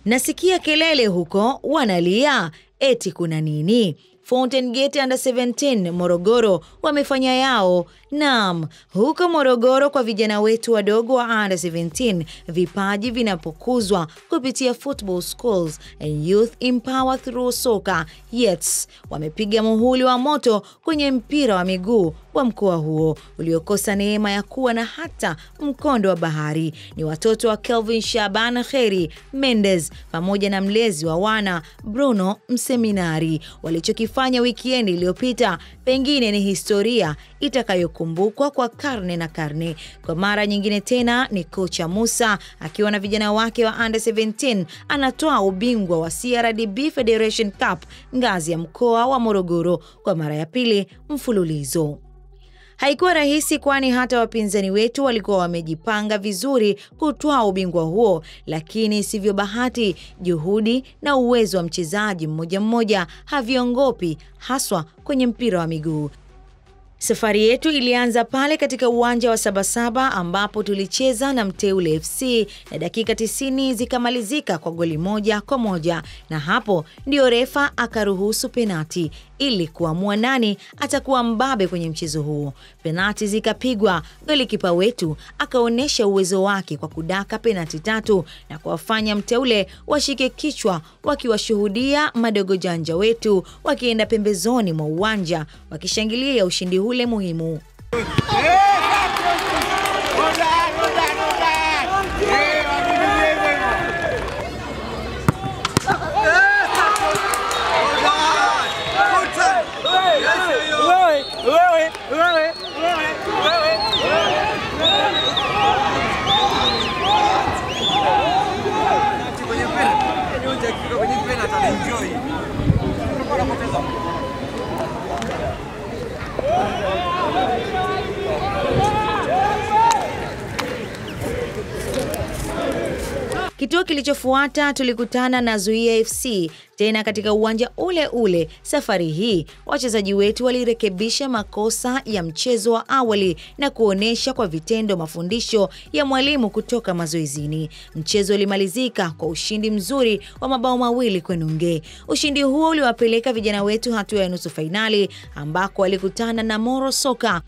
Nasikia kelele huko, wanalia, eti kuna nini? Fountain Gate Under 17 Morogoro wamefanya yao. Naam, huko Morogoro kwa vijana wetu wadogo wa Under 17, vipaji vinapokuzwa kupitia football schools and youth empower through soccer. Yes, wamepiga muhuri wa moto kwenye mpira wa miguu wa mkoa huo uliokosa neema ya kuwa na hata mkondo wa bahari. Ni watoto wa Kelvin Shaban Kheri Mendez pamoja na mlezi wa wana Bruno Mseminari. Walichokifanya wikendi iliyopita pengine ni historia itakayokumbukwa kwa karne na karne. Kwa mara nyingine tena ni kocha Musa akiwa na vijana wake wa Under 17 anatoa ubingwa wa CRDB Federation Cup ngazi ya mkoa wa Morogoro kwa mara ya pili mfululizo. Haikuwa rahisi kwani hata wapinzani wetu walikuwa wamejipanga vizuri kutoa ubingwa huo, lakini sivyo bahati, juhudi na uwezo wa mchezaji mmoja mmoja haviongopi haswa kwenye mpira wa miguu. Safari yetu ilianza pale katika uwanja wa Sabasaba ambapo tulicheza na Mteule FC na dakika 90 zikamalizika kwa goli 1-1, na hapo ndio refa akaruhusu penati ili kuamua nani atakuwa mbabe kwenye mchezo huo. Penati zikapigwa, golikipa wetu akaonesha uwezo wake kwa kudaka penati 3 na kuwafanya Mteule washike kichwa wakiwashuhudia madogo janja wetu wakienda pembezoni mwa uwanja wakishangilia ushindi ule muhimu. Kituo kilichofuata tulikutana na Zuia FC tena katika uwanja ule ule. Safari hii wachezaji wetu walirekebisha makosa ya mchezo wa awali na kuonesha kwa vitendo mafundisho ya mwalimu kutoka mazoezini. Mchezo ulimalizika kwa ushindi mzuri wa mabao 2-0. Ushindi huo uliwapeleka vijana wetu hatua ya nusu fainali ambako walikutana na Moro Soka.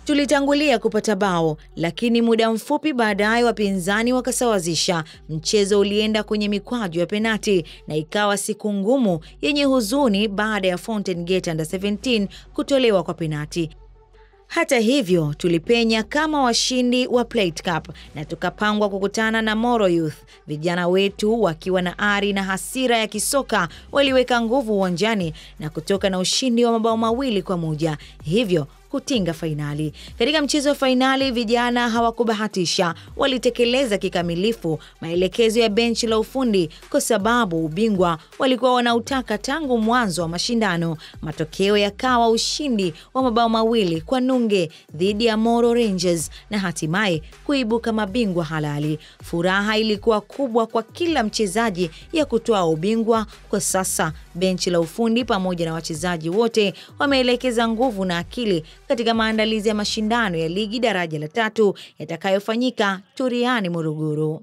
Tulitangulia kupata bao, lakini muda mfupi baadaye wapinzani wakasawazisha. Mchezo ulienda kwenye mikwaju ya penati na ikawa siku ngumu yenye huzuni baada ya Fountain Gate Under 17 kutolewa kwa penati. Hata hivyo tulipenya kama washindi wa Plate Cup na tukapangwa kukutana na Moro Youth. Vijana wetu wakiwa na ari na hasira ya kisoka waliweka nguvu uwanjani na kutoka na ushindi wa mabao 2-1, hivyo kutinga fainali. Katika mchezo wa fainali vijana hawakubahatisha, walitekeleza kikamilifu maelekezo ya benchi la ufundi kwa sababu ubingwa walikuwa wanautaka tangu mwanzo wa mashindano. Matokeo yakawa ushindi wa mabao 2-0 dhidi ya Moro Rangers na hatimaye kuibuka mabingwa halali. Furaha ilikuwa kubwa kwa kila mchezaji ya kutoa ubingwa. Kwa sasa benchi la ufundi pamoja na wachezaji wote wameelekeza nguvu na akili katika maandalizi ya mashindano ya ligi daraja la 3 yatakayofanyika Turiani Morogoro.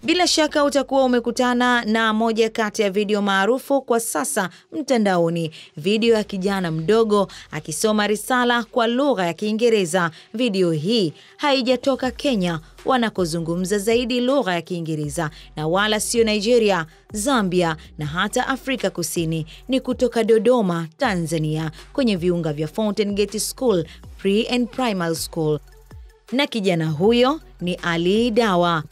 Bila shaka utakuwa umekutana na moja kati ya video maarufu kwa sasa mtandaoni. Video ya kijana mdogo akisoma risala kwa lugha ya Kiingereza. Video hii haijatoka Kenya wanakozungumza zaidi lugha ya Kiingereza na wala sio Nigeria, Zambia na hata Afrika Kusini. Ni kutoka Dodoma, Tanzania, kwenye viunga vya Fountain Gate School Pre and Primary School. Na kijana huyo ni Ali Dawa.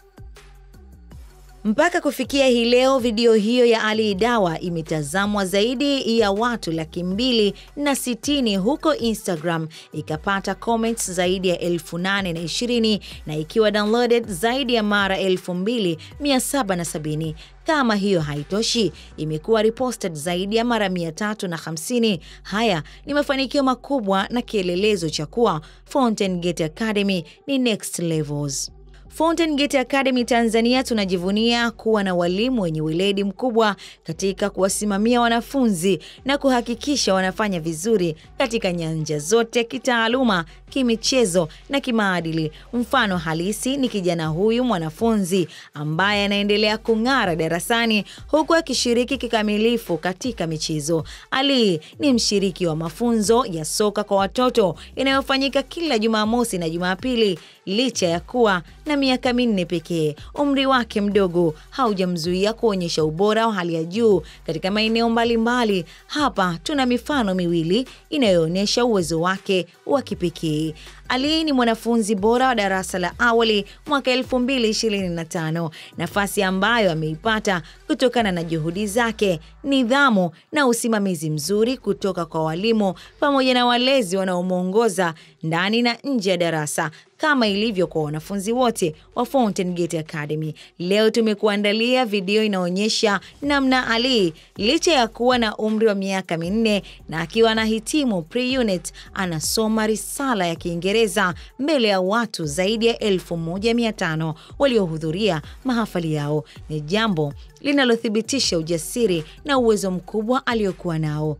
Mpaka kufikia hii leo video hiyo ya Ali Dawa imetazamwa zaidi ya watu 260,000 huko Instagram, ikapata comments zaidi ya 820 na ikiwa downloaded zaidi ya mara 2770. Kama hiyo haitoshi, imekuwa reposted zaidi ya mara 350. Haya ni mafanikio makubwa na kielelezo cha kuwa Fountain Gate Academy ni next levels. Fountain Gate Academy Tanzania tunajivunia kuwa na walimu wenye weledi mkubwa katika kuwasimamia wanafunzi na kuhakikisha wanafanya vizuri katika nyanja zote kitaaluma, kimichezo na kimaadili. Mfano halisi ni kijana huyu mwanafunzi ambaye anaendelea kung'ara darasani huku akishiriki kikamilifu katika michezo. Ali ni mshiriki wa mafunzo ya soka kwa watoto inayofanyika kila Jumamosi na Jumapili. Licha ya kuwa na miaka 4 pekee, umri wake mdogo haujamzuia kuonyesha ubora wa hali ya juu katika maeneo mbalimbali. Hapa tuna mifano miwili inayoonyesha uwezo wake wa kipekee. Ali ni mwanafunzi bora wa darasa la awali mwaka 2025, nafasi ambayo ameipata kutokana na juhudi zake, nidhamu na usimamizi mzuri kutoka kwa walimu pamoja na walezi wanaomuongoza ndani na nje ya darasa, kama ilivyo kwa wanafunzi wote wa Fountain Gate Academy. Leo tumekuandalia video inaonyesha namna Ali, licha ya kuwa na umri wa miaka 4 na akiwa na hitimu pre-unit, anasoma risala ya Kiingereza mbele ya watu zaidi ya 1500 waliohudhuria mahafali yao. Ni jambo linalothibitisha ujasiri na uwezo mkubwa aliokuwa nao.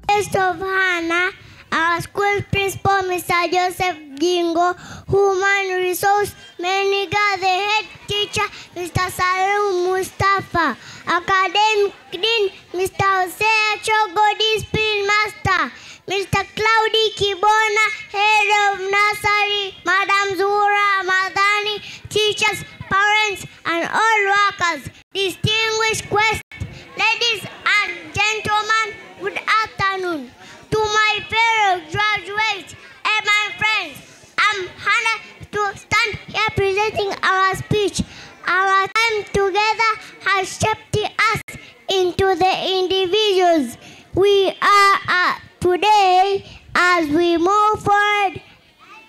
Our school principal, Mr. Joseph Jingo, Human Resource Manager, the head teacher, Mr. Salum Mustafa, Academic Dean, Mr. Hosea Chogo, Discipline Master, Mr. Claudi Kibona, Head of Nursery, Madam Zura Madani, teachers, parents, and all workers. Distinguished guests, ladies and gentlemen, good afternoon. To my fellow graduates and my friends, I'm honored to stand here presenting our speech. Our time together has shaped us into the individuals we are today. As we move forward,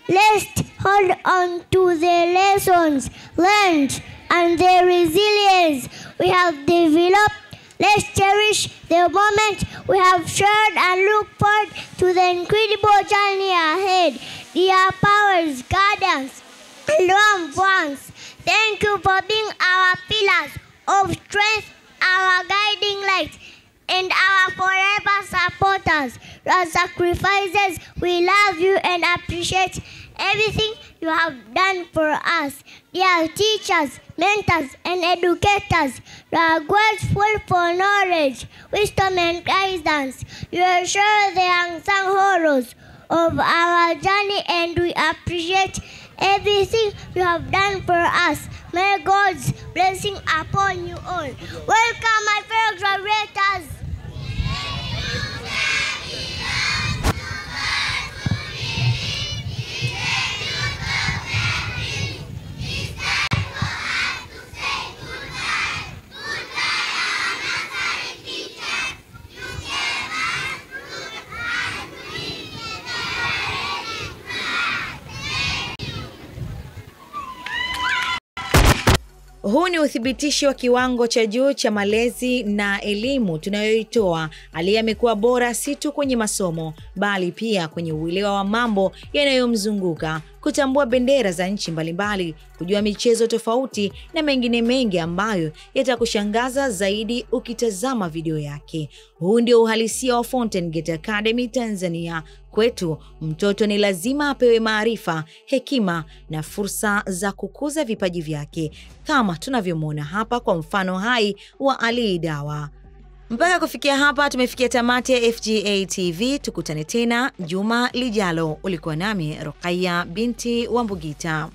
let's hold on to the lessons learned and the resilience we have developed. Let's cherish the moment we have shared and look forward to the incredible journey ahead. Dear powers, guardians, and loved ones, thank you for being our pillars of strength, our guiding light, and our forever supporters. Your sacrifices, we love you and appreciate everything you have done for us. Dear teachers, mentors, and educators, you are grateful for knowledge, wisdom, and guidance. You are sure the unsung heroes of our journey, and we appreciate everything you have done for us. May God's blessing upon you all. Welcome, my fellow graduates. Huu ni uthibitisho wa kiwango cha juu cha malezi na elimu tunayoitoa. Ali amekuwa bora si tu kwenye masomo, bali pia kwenye uelewa wa mambo yanayomzunguka, kutambua bendera za nchi mbalimbali, kujua michezo tofauti na mengine mengi ambayo yatakushangaza zaidi ukitazama video yake. Huu ndio uhalisia wa Fountain Gate Academy Tanzania. Kwetu, mtoto ni lazima apewe maarifa, hekima na fursa za kukuza vipaji vyake, kama tunavyomwona hapa kwa mfano hai wa Ali Dawa. Mpaka kufikia hapa tumefikia tamati ya FGA TV. Tukutane tena juma lijalo. Ulikuwa nami Ruqayya binti Wambugita.